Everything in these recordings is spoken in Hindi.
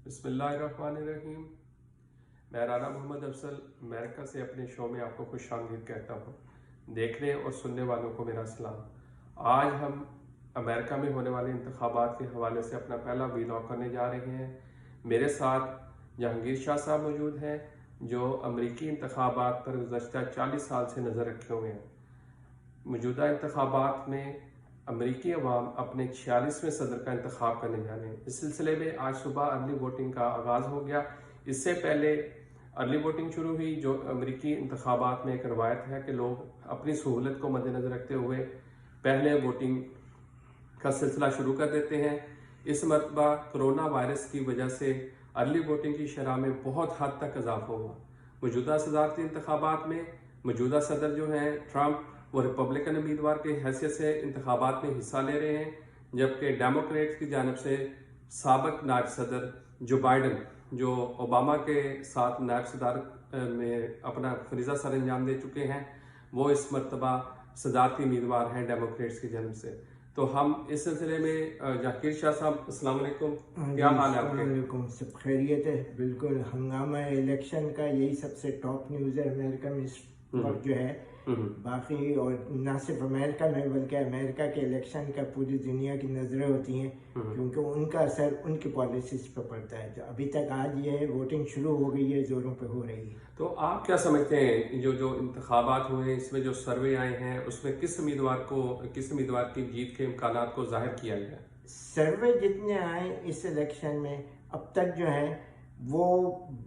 बिस्मिल्लाहिर्रहमानिर्रहीम। मैं राना मोहम्मद अफसल अमेरिका से अपने शो में आपको खुशामदीद कहता हूँ। देखने और सुनने वालों को मेरा सलाम। आज हम अमेरिका में होने वाले इंतखाबात के हवाले से अपना पहला वीलॉग करने जा रहे हैं। मेरे साथ जहांगीर शाह साहब मौजूद हैं, जो अमरीकी इंतखाबात पर गुज़श्ता 40 साल से नज़र रखे हुए हैं। मौजूदा इंतखाबात में अमरीकी अवाम अपने 46वें सदर का इंतखाब करने जा रहे हैं। इस सिलसिले में आज सुबह अर्ली वोटिंग का आगाज़ हो गया। इससे पहले अर्ली वोटिंग शुरू हुई, जो अमरीकी इंतखाबात में एक रवायत है कि लोग अपनी सहूलत को मद्देनज़र रखते हुए पहले वोटिंग का सिलसिला शुरू कर देते हैं। इस मरतबा कोरोना वायरस की वजह से अर्ली वोटिंग की शरह में बहुत हद तक इजाफा हुआ। मौजूदा सदारती इंतखाबात में मौजूदा सदर जो हैं ट्रंप, वो रिपब्लिकन उम्मीदवार की हैसियत से इंतखाबात में हिस्सा ले रहे हैं, जबकि डेमोक्रेट्स की जानब से साबिक नायब सदर जो बाइडन, जो ओबामा के साथ नायब सदर में अपना फरीज़ा सर अंजाम दे चुके हैं, वो इस मरतबा सदारती उम्मीदवार हैं डेमोक्रेट्स की जानब से। तो हम इस सिलसिले में जाकिर शाह साहब, अस्सलाम वालेकुम, क्या हाल है आपके? सब खैरियत है। बिल्कुल हंगामा इलेक्शन का यही सबसे टॉप न्यूज़ है अमेरिका में इस वक्त जो है। बाकी और ना सिर्फ अमेरिका में बल्कि अमेरिका के इलेक्शन का पूरी दुनिया की नज़रें होती हैं, क्योंकि उनका असर उनकी पॉलिसीज पर पड़ता है। जो अभी तक आज ये है वोटिंग शुरू हो गई है, ज़ोरों पे हो रही है। तो आप क्या समझते हैं, जो इंतखाबात हुए हैं इसमें जो सर्वे आए हैं उसमें किस उम्मीदवार की जीत के इम्कानात को जाहिर किया गया? सर्वे जितने आए इस इलेक्शन में अब तक जो है वो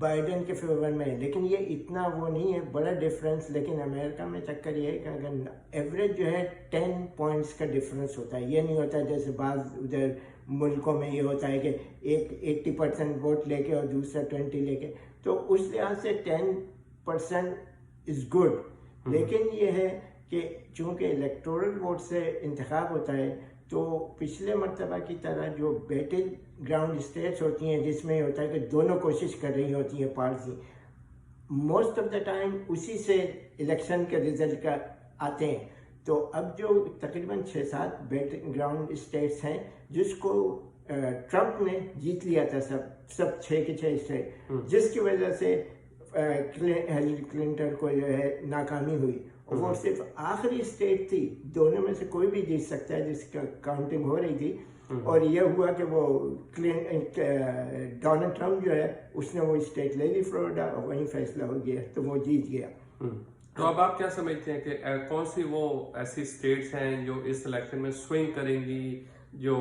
बाइडेन के फेवर में है, लेकिन ये इतना वो नहीं है बड़ा डिफरेंस। लेकिन अमेरिका में चक्कर ये है कि अगर एवरेज जो है 10 पॉइंट्स का डिफरेंस होता है। ये नहीं होता जैसे बाज़ उधर मुल्कों में ये होता है कि एक 80% वोट लेके और दूसरा 20 लेके। तो उस लिहाज से 10% इज़ गुड। लेकिन ये है कि चूँकि इलेक्टोरल वोट से इंतखाब होता है, तो पिछले मरतबा की तरह जो बैटल ग्राउंड स्टेट्स होती हैं जिसमें होता है कि दोनों कोशिश कर रही होती हैं party, most of the time उसी से इलेक्शन के रिजल्ट का आते हैं। तो अब जो तकरीबन 6-7 बैटल ग्राउंड स्टेट्स हैं जिसको ट्रंप ने जीत लिया था, सब 6 के 6 स्टेट, जिसकी वजह से हिलरी क्लिंटन को जो है नाकामी हुई। और वो सिर्फ आखिरी स्टेट थी, दोनों में से कोई भी जीत सकता है, जिसका काउंटिंग हो रही थी। और ये हुआ कि वो डोनाल्ड ट्रंप जो है उसने वो स्टेट ले ली फ्लोरिडा, और वहीं फैसला हो गया तो वो जीत गया। तो अब आप क्या समझते हैं कि कौन सी वो ऐसी स्टेट्स हैं जो इस इलेक्शन में स्विंग करेंगी, जो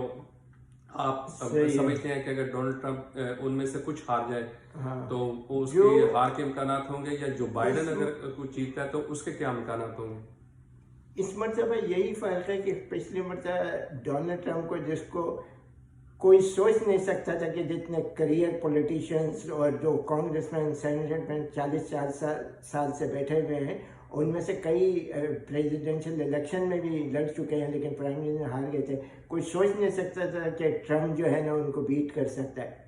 आप समझते हैं कि अगर डोनाल्ड ट्रंप उनमें से कुछ हार जाए, हाँ, तो उसके हार के इम्कानात होंगे, या जो बाइडन अगर कुछ जीतता है तो उसके क्या इम्कानात होंगे? इस मरतबा यही फ़र्क है कि पिछले मरतबा डोनाल्ड ट्रंप को, जिसको कोई सोच नहीं सकता था कि जितने करियर पॉलिटिशियंस और जो कांग्रेसमैन सेनेटरमैन 40 साल से बैठे हुए हैं, उनमें से कई प्रेसिडेंशियल इलेक्शन में भी लड़ चुके हैं, लेकिन प्राइम मिनिस्टर हार गए थे। कोई सोच नहीं सकता था कि ट्रंप जो है ना उनको बीट कर सकता है।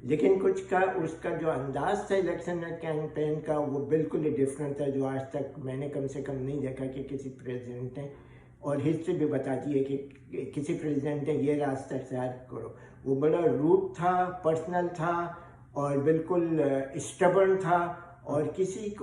लेकिन कुछ का उसका जो अंदाज था इलेक्शन कैंपेन का, वो बिल्कुल ही डिफरेंट था, जो आज तक मैंने कम से कम नहीं देखा कि किसी प्रेसिडेंट ने, और हिस्ट्री भी बताती है कि किसी प्रेसिडेंट ने ये रास्ता इख्तियार करो। वो बड़ा रूट था, पर्सनल था, और बिल्कुल स्टबर्न था, और किसी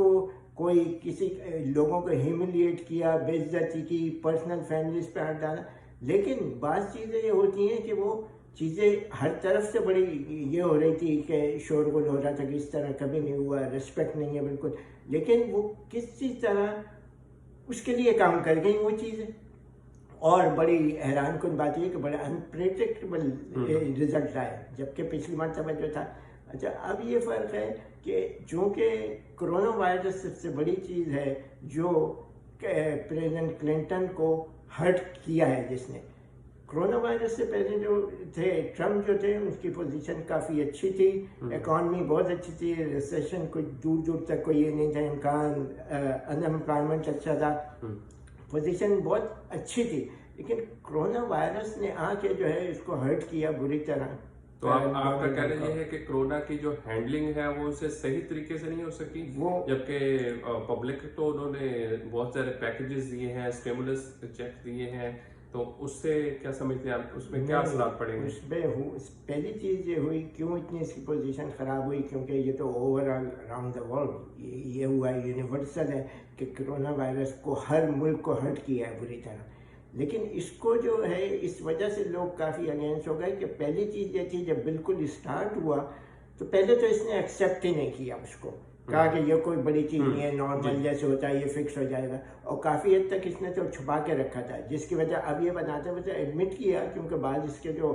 लोगों को ह्यूमिलिएट किया, बेइज्जती की, पर्सनल फैमिलीज पे हाथ डाला। लेकिन बात चीज़ें ये होती हैं कि वो चीज़ें हर तरफ से बड़ी ये हो रही थी कि शोरगुल हो रहा था कि इस तरह कभी नहीं हुआ, रिस्पेक्ट नहीं है बिल्कुल। लेकिन वो किसी तरह उसके लिए काम कर गई वो चीज़ें। और बड़ी हैरान कुन बात यह कि बड़ा अनप्रेडिक्टेबल रिजल्ट आए, जबकि पिछली मरतबा जो था। अच्छा, अब ये फ़र्क है कि चूँकि कोरोना वायरस सबसे बड़ी चीज़ है जो प्रेसिडेंट क्लिंटन को हर्ट किया है, जिसने कोरोना वायरस से पहले जो थे ट्रंप जो थे उनकी पोजीशन काफ़ी अच्छी थी, इकॉनमी बहुत अच्छी थी, रिसेशन कुछ दूर तक कोई ये नहीं था इम्कान, अनएम्प्लॉयमेंट अच्छा था, पोजीशन बहुत अच्छी थी। लेकिन कोरोना वायरस ने आके जो है इसको हर्ट किया बुरी तरह। तो आपका कहना ये है कि कोरोना की जो हैंडलिंग है वो उसे सही तरीके से नहीं हो सकी, जबकि पब्लिक तो उन्होंने बहुत सारे पैकेजेस दिए हैं, स्टिमुलस चेक दिए हैं, तो उससे क्या समझते हैं आप, उसमें क्या असरात पड़ेंगे? पहली चीज़ ये हुई, क्यों इतनी इसकी पोजीशन ख़राब हुई, क्योंकि ये तो ओवरऑल अराउंड द वर्ल्ड ये हुआ है, यूनिवर्सल है कि कोरोना वायरस को हर मुल्क को हर्ट किया है बुरी तरह। लेकिन इसको जो है इस वजह से लोग काफ़ी अगेंस्ट हो गए कि पहली चीज़ ये थी, जब बिल्कुल स्टार्ट हुआ तो पहले तो इसने एक्सेप्ट ही नहीं किया उसको, कहा कि ये कोई बड़ी चीज़ नहीं है, नॉर्मल जैसे होता है, ये फिक्स हो जाएगा। और काफ़ी हद तक इसने तो छुपा के रखा था, जिसकी वजह अब ये बताते हुए एडमिट किया, क्योंकि बाद इसके जो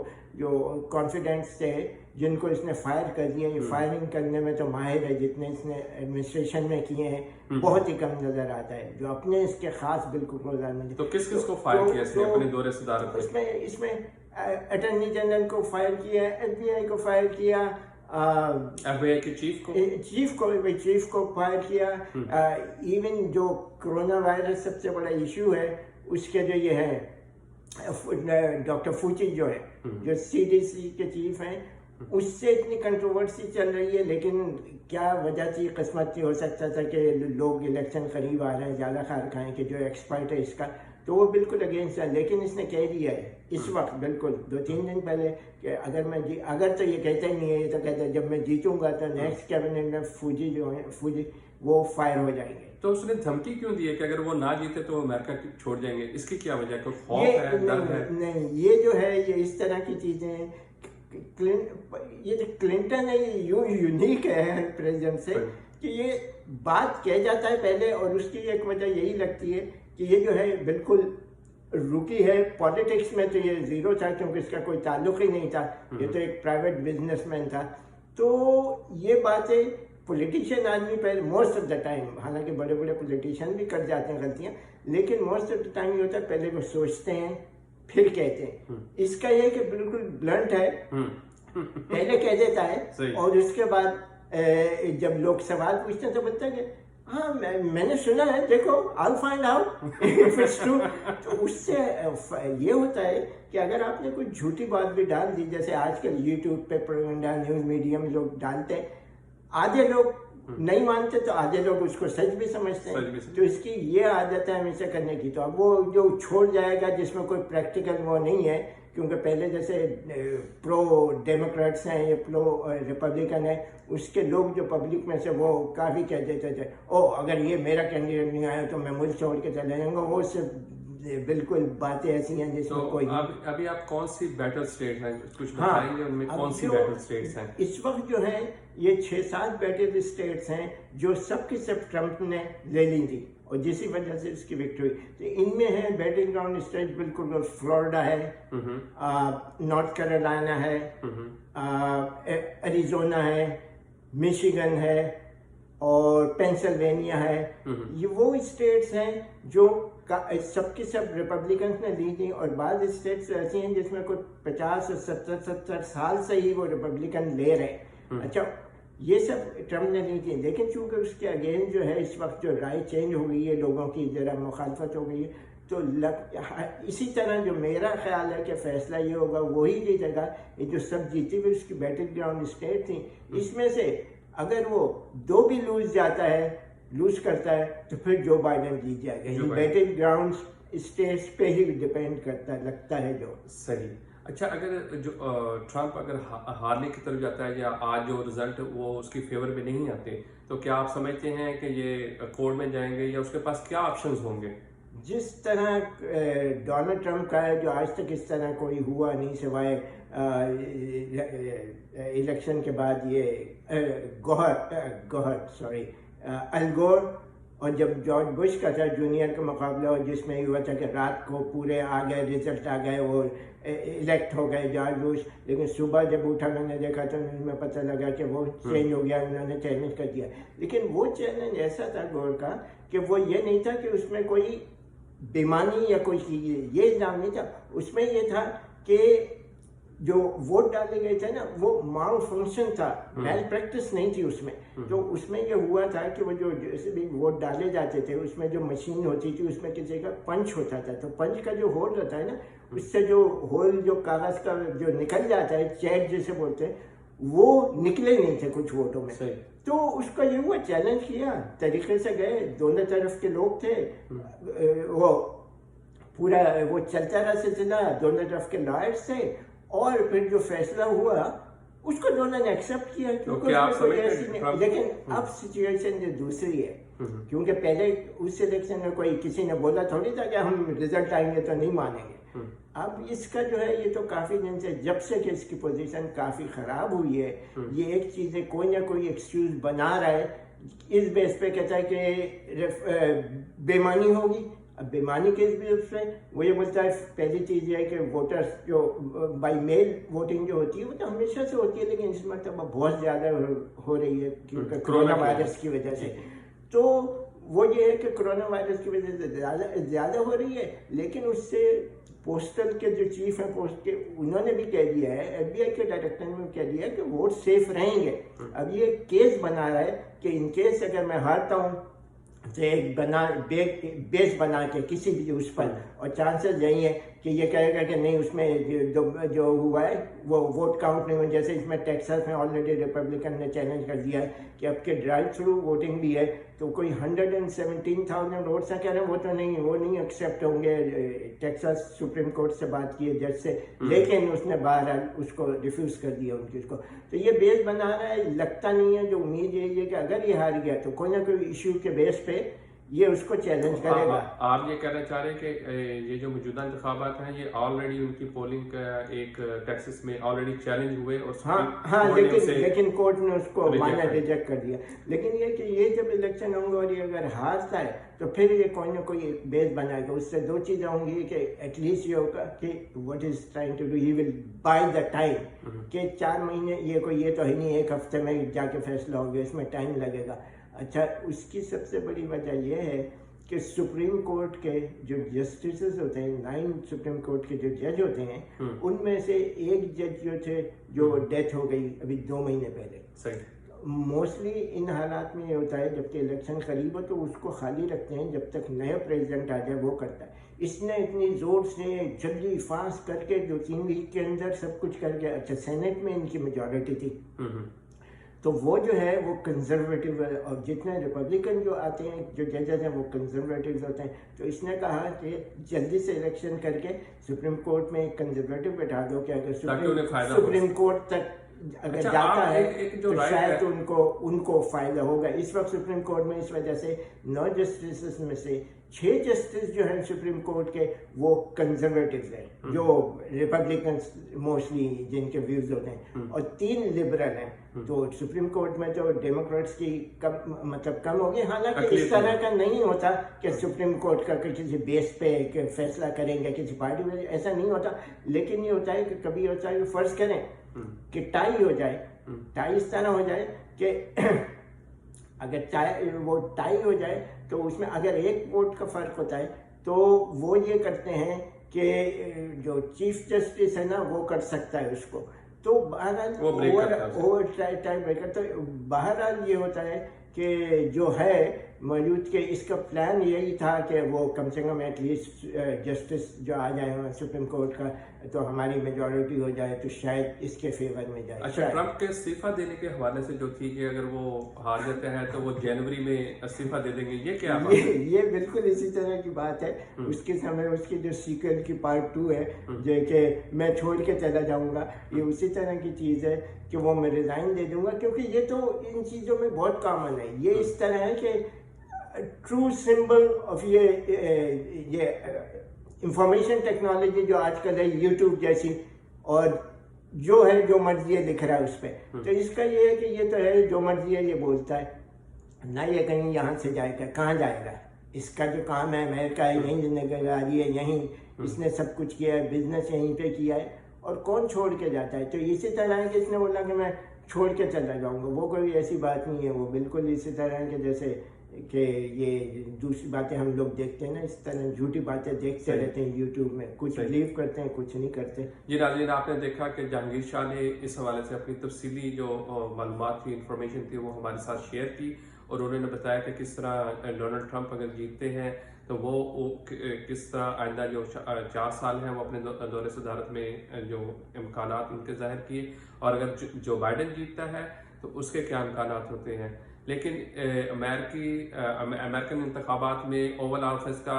कॉन्फिडेंट्स थे जिनको इसने फायर कर दिया, ये फायरिंग करने में तो माहिर है, जितने इसने एडमिनिस्ट्रेशन में किए हैं बहुत ही कम नज़र आता है, जो अपने इसके खास बिल्कुल प्रधानमंत्री। तो किस किस को फायर किया इसने अपने दौरे सदारत में? इसमें अटॉर्नी जनरल को फायर किया, FBI को फायर किया, FBI के चीफ को फायर किया। इवन जो कोरोना वायरस सबसे बड़ा इशू है उसके जो ये है डॉक्टर फूची जो है, जो CDC के चीफ हैं, उससे इतनी कंट्रोवर्सी चल रही है। लेकिन क्या वजह थी, किस्मत थी, हो सकता था कि लोग इलेक्शन करीब आ रहे हैं, ज़्यादा खार खाएं कि जो एक्सपर्ट है इसका, तो वो बिल्कुल अगेंस्ट है। लेकिन इसने कह दिया है इस वक्त बिल्कुल 2-3 दिन पहले कि अगर तो ये कहते नहीं है, ये तो कहते हैं जब मैं जीतूंगा तो नेक्स्ट कैबिनेट में फूजी वो फायर हो जाएंगे। तो उसने धमकी क्यों दी है कि अगर वो ना जीते तो अमेरिका छोड़ जाएंगे? इसकी क्या वजह, कोई खौफ है, डर है? नहीं, ये जो है ये इस तरह की चीजें, ये जो क्लिंटन है ये यूनिक है प्रेसिडेंट से कि ये बात कह जाता है पहले, और उसकी एक वजह यही लगती है कि ये जो है बिल्कुल रुकी है पॉलिटिक्स में, तो ये जीरो था क्योंकि इसका कोई ताल्लुक ही नहीं था, ये तो एक प्राइवेट बिजनेसमैन था। तो ये बातें पॉलिटिशियन आदमी पहले मोस्ट ऑफ द टाइम, हालांकि बड़े बड़े पॉलिटिशियन भी कर जाते हैं गलतियां, लेकिन मोस्ट ऑफ द टाइम ये होता है पहले वो सोचते हैं फिर कहते हैं। इसका ये कि बिल्कुल ब्लंट है, पहले कह देता है और उसके बाद जब लोग सवाल पूछते हैं तो बोलता है कि हाँ मैंने सुना है, देखो I'll find out if it's true। तो उससे ये होता है कि अगर आपने कोई झूठी बात भी डाल दी, जैसे आजकल YouTube पे प्रोपेगेंडा न्यूज़ मीडिया में लोग डालते हैं, आधे लोग नहीं मानते तो आधे लोग उसको सच भी समझते हैं। तो इसकी ये आदत है हमेशा करने की। तो अब वो जो छोड़ जाएगा जिसमें कोई प्रैक्टिकल वो नहीं है, क्योंकि पहले जैसे प्रो डेमोक्रेट्स हैं या प्रो रिपब्लिकन है, उसके लोग जो पब्लिक में से वो काफ़ी कह देते थे ओ अगर ये मेरा कैंडिडेट नहीं आया तो मैं मुल्क छोड़ के चले जाऊँगा। वो सिर्फ बिल्कुल बातें ऐसी हैं जिसमें तो कोई अभी आप कौन सी बैटल स्टेट हैं कुछ बताएंगे? उनमें कौन सी बैटल स्टेट्स हैं इस वक्त? जो है ये 6-7 बैटल स्टेट्स हैं जो सबकी सब ट्रंप ने ले ली थी और जिसी वजह से इसकी विक्ट्री। तो इनमें है बैटिंग ग्राउंड स्टेट बिल्कुल फ्लोरिडा है, नॉर्थ कैरोलिना है, एरिजोना है, मिशिगन है और पेंसिल्वेनिया है। ये वो स्टेट्स हैं जो सबकी सब रिपब्लिकन ने ली थी, और बाद स्टेट्स ऐसी हैं जिसमें कोई 50 और 70 साल से ही वो रिपब्लिकन ले रहे। अच्छा, ये सब ट्रम्प ने ली थी, लेकिन चूंकि उसके अगेंस्ट जो है इस वक्त जो राय चेंज हो गई है, लोगों की ज़रा मुखालफत हो गई है, तो इसी तरह जो मेरा ख्याल है कि फैसला ये होगा वही जीतेगा। ये जो सब जीती हुई उसकी बैटिंग ग्राउंड स्टेट थी, इसमें से अगर वो 2 भी लूज करता है तो फिर जो बाइडेन जीत जाएगा। बैटिंग ग्राउंड स्टेट्स पे ही डिपेंड करता लगता है जो सही। अच्छा, अगर जो ट्रंप अगर हारने की तरफ जाता है या आज जो रिजल्ट वो उसकी फेवर में नहीं आते, तो क्या आप समझते हैं कि ये कोर्ट में जाएंगे या उसके पास क्या ऑप्शंस होंगे? जिस तरह डोनाल्ड ट्रंप का है, जो आज तक इस तरह कोई हुआ नहीं सिवाय इलेक्शन के बाद ये अल गोर, और जब जॉर्ज बुश का था जूनियर का मुकाबला, और जिसमें ये हुआ था कि रात को पूरे आ गए, रिजल्ट आ गए, वो इलेक्ट हो गए जॉर्ज बुश, लेकिन सुबह जब उठा मैंने देखा तो उसमें पता लगा कि वो चेंज हो गया, उन्होंने चैलेंज कर दिया। लेकिन वो चैलेंज ऐसा था गोर का कि वो ये नहीं था कि उसमें कोई बेईमानी या कोई ये इल्ज़ाम नहीं था, उसमें ये था कि जो वोट डाले गए थे ना वो माल फंक्शन था, मैल प्रैक्टिस नहीं थी उसमें। तो उसमें ये हुआ था कि वो जो जैसे भी वोट डाले जाते थे उसमें जो मशीन होती थी उसमें किसी का पंच होता था, तो पंच का जो होल होता है ना, उससे जो होल जो कागज का जो निकल जाता है, चैट जिसे बोलते हैं, वो निकले नहीं थे कुछ वोटों में। तो उसका ये हुआ, चैलेंज किया, तरीके से गए, दोनों तरफ के लोग थे, वो पूरा वो चलता रहा सिलसिला, डोनाल्ड ट्रम्प के लॉयर्स थे, और फिर जो फैसला हुआ उसको दोनों ने एक्सेप्ट किया, क्योंकि उसमें कोई ऐसी नहीं। लेकिन अब सिचुएशन जो दूसरी है, क्योंकि पहले उस इलेक्शन में कोई किसी ने बोला थोड़ी था कि हम रिजल्ट आएंगे तो नहीं मानेंगे। अब इसका जो है ये तो काफी दिन से, जब से कि इसकी पोजीशन काफी खराब हुई है, ये एक चीज है, कोई ना कोई एक्सक्यूज बना रहा है, इस बेस पे कहता है कि बेईमानी होगी। अब बेईमानी किस बेस पे, वो ये बोलता है पहली चीज ये है कि वोटर्स जो बाई मेल वोटिंग जो होती है वो तो हमेशा से होती है, लेकिन इस मतलब बहुत ज्यादा हो रही है क्योंकि कोरोना वायरस की वजह से। तो वो ये है कि कोरोना वायरस की वजह से ज्यादा हो रही है, लेकिन उससे पोस्टल के जो चीफ हैं पोस्ट के, उन्होंने भी कह दिया है, FBI के डायरेक्टर ने भी कह दिया है कि वोट सेफ रहेंगे। अब ये केस बना रहा है कि इन केस अगर मैं हारता हूँ तो एक बेस बना के किसी भी उस पर, और चांसेस यही है कि ये कहेगा कि नहीं उसमें जो हुआ है वो वोट काउंट नहीं हुआ। जैसे इसमें टेक्सास में ऑलरेडी रिपब्लिकन ने चैलेंज कर दिया है कि अब के ड्राइव थ्रू वोटिंग भी है, तो कोई 117,000 वोट्स कह रहे हैं वो नहीं एक्सेप्ट होंगे। टेक्सास सुप्रीम कोर्ट से बात की है जज से, लेकिन उसने बहरहाल उसको रिफ्यूज कर दिया उनकी उसको। तो ये बेस बना रहा है, लगता नहीं है, जो उम्मीद यही है कि अगर ये हार गया तो कोई ना कोई इश्यू के बेस पे ये उसको चैलेंज करेगा। आप ये कहना चाह रहे हैं कि ये जो मौजूदा इंतखाबात हैं ये ऑलरेडी उनकी पोलिंग का एक टेक्सास में ऑलरेडी चैलेंज हुए, और हाँ लेकिन कोर्ट ने उसको रिजेक्ट कर दिया। लेकिन ये कि ये जब इलेक्शन होंगे और ये अगर हारता है तो फिर ये कोई ना कोई बेस बनाएगा। उससे दो चीजें होंगी कि एटलीस्ट ये होगा कि what is trying to do, he will by the time कि 4 महीने, ये तो है नहीं 1 हफ्ते में जाके फैसला होगा, इसमें टाइम लगेगा। अच्छा, उसकी सबसे बड़ी वजह यह है कि सुप्रीम कोर्ट के जो जस्टिसेस होते हैं, 9 सुप्रीम कोर्ट के जो जज होते हैं, उनमें से एक जज जो थे जो डेथ हो गई अभी 2 महीने पहले। सही। मोस्टली इन हालात में ये होता है जबकि इलेक्शन करीब हो तो उसको खाली रखते हैं, जब तक नया प्रेसिडेंट आ जाए वो करता है। इसने इतनी जोर से जल्दी फास्ट करके 2-3 वीक के अंदर सब कुछ करके, अच्छा सेनेट में इनकी मेजॉरिटी थी, तो वो जो है वो कंजर्वेटिव है, और जितने रिपब्लिकन जो आते हैं जो जजेस हैं वो कंजर्वेटिव होते हैं। तो इसने कहा कि जल्दी से इलेक्शन करके सुप्रीम कोर्ट में कंजर्वेटिव बैठा दो कि अगर सुप्रीम कोर्ट तक अगर जाता है तो शायद उनको फायदा होगा। इस वक्त सुप्रीम कोर्ट में इस वजह से 9 जस्टिस में से 6 जस्टिस जो हैं सुप्रीम कोर्ट के वो कंजर्वेटिव हैं, जो रिपब्लिकन मोस्टली जिनके व्यूज होते हैं, और 3 लिबरल हैं। तो सुप्रीम कोर्ट में तो डेमोक्रेट्स की कम होगी। हालांकि इस तरह का नहीं होता कि सुप्रीम कोर्ट का किसी बेस पे फैसला करेंगे किसी पार्टी में, ऐसा नहीं होता। लेकिन ये होता है कि कभी होता है कि फर्ज करें कि टाई हो जाए, टाई इस तरह हो जाए कि अगर वो टाई हो जाए तो उसमें अगर 1 वोट का फर्क होता है तो वो ये करते हैं कि जो चीफ जस्टिस है ना वो कर सकता है उसको, तो बहरहाल ओवर टाइम ब्रेकर। तो बहरहाल ये होता है कि जो है मौजूद के इसका प्लान यही था कि वो कम से कम एटलीस्ट जस्टिस जो आ जाए सुप्रीम कोर्ट का तो हमारी मेजॉरिटी हो जाए तो शायद इसके फेवर में जाए। अच्छा, ट्रंप के इस्तीफा देने के हवाले से जो थी कि अगर वो हार जाते हैं तो वो जनवरी में इस्तीफा दे देंगे, ये क्या बात है? ये बिल्कुल इसी तरह की बात है। उसके समय उसकी जो सीक्वल की पार्ट 2 है जो कि मैं छोड़ के चला जाऊंगा, ये उसी तरह की चीज़ है कि वो मैं रिजाइन दे दूंगा, क्योंकि ये तो इन चीज़ों में बहुत कॉमन है। ये इस तरह है कि ट्रू सिंबल ऑफ ये इंफॉर्मेशन टेक्नोलॉजी जो आजकल है, यूट्यूब जैसी, और जो है जो मर्जी है लिख रहा है उस पर। तो इसका ये है कि ये तो है जो मर्जी है ये बोलता है ना, ये कहीं यहाँ से जाएगा, कहाँ जाएगा? इसका जो काम है अमेरिका है, यहीं जिंदगी है, यहीं इसने सब कुछ किया है, बिजनेस यहीं पे किया है, और कौन छोड़ के जाता है? तो इसी तरह है कि इसने बोला कि मैं छोड़ के चला जाऊँगा, वो कोई ऐसी बात नहीं है। वो बिल्कुल इसी तरह है कि जैसे कि ये दूसरी बातें हम लोग देखते हैं ना, इस तरह झूठी बातें देखते रहते हैं यूट्यूब में, कुछ बिलीव करते हैं कुछ नहीं करते। जी नाज़रीन, आपने देखा कि जहांगीर शाह ने इस हवाले से अपनी तफसीली जो मालूमात थी, इंफॉर्मेशन थी, वो हमारे साथ शेयर की, और उन्होंने बताया कि किस तरह डोनाल्ड ट्रंप अगर जीतते हैं तो वो किस तरह आइंदा जो 4 साल हैं वो अपने दौरे सदारत में जो इम्कानात उनके जाहिर किए, और अगर जो बाइडन जीतता है तो उसके क्या इम्कानात होते हैं। लेकिन अमेरिकन इंतखाबात में ओवल ऑफिस का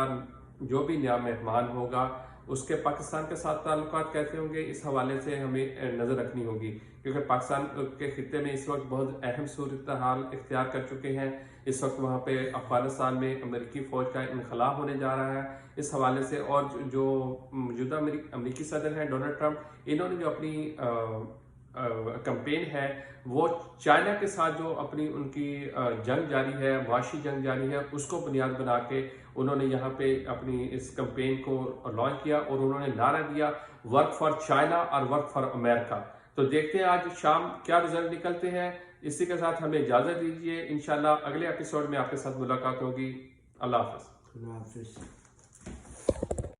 जो भी नया मेहमान होगा उसके पाकिस्तान के साथ ताल्लुकात कैसे होंगे, इस हवाले से हमें नज़र रखनी होगी, क्योंकि पाकिस्तान के खित्ते में इस वक्त बहुत अहम सूरत हाल इख्तियार कर चुके हैं। इस वक्त वहाँ पे अफगानिस्तान में अमेरिकी फ़ौज का इनखला होने जा रहा है। इस हवाले से और जो मौजूदा अमेरिकी सदर हैं डोनाल्ड ट्रंप, इन्होंने जो अपनी कैंपेन है वो चाइना के साथ जो अपनी उनकी जंग जारी है, मुआशी जंग जारी है, उसको बुनियाद बना के उन्होंने यहाँ पे अपनी इस कैंपेन को लॉन्च किया और उन्होंने नारा दिया वर्क फॉर चाइना और वर्क फॉर अमेरिका। तो देखते हैं आज शाम क्या रिजल्ट निकलते हैं। इसी के साथ हमें इजाजत दीजिए, इंशाल्लाह अगले एपिसोड में आपके साथ मुलाकात होगी। अल्लाह हाफिज। खुदा हाफिज।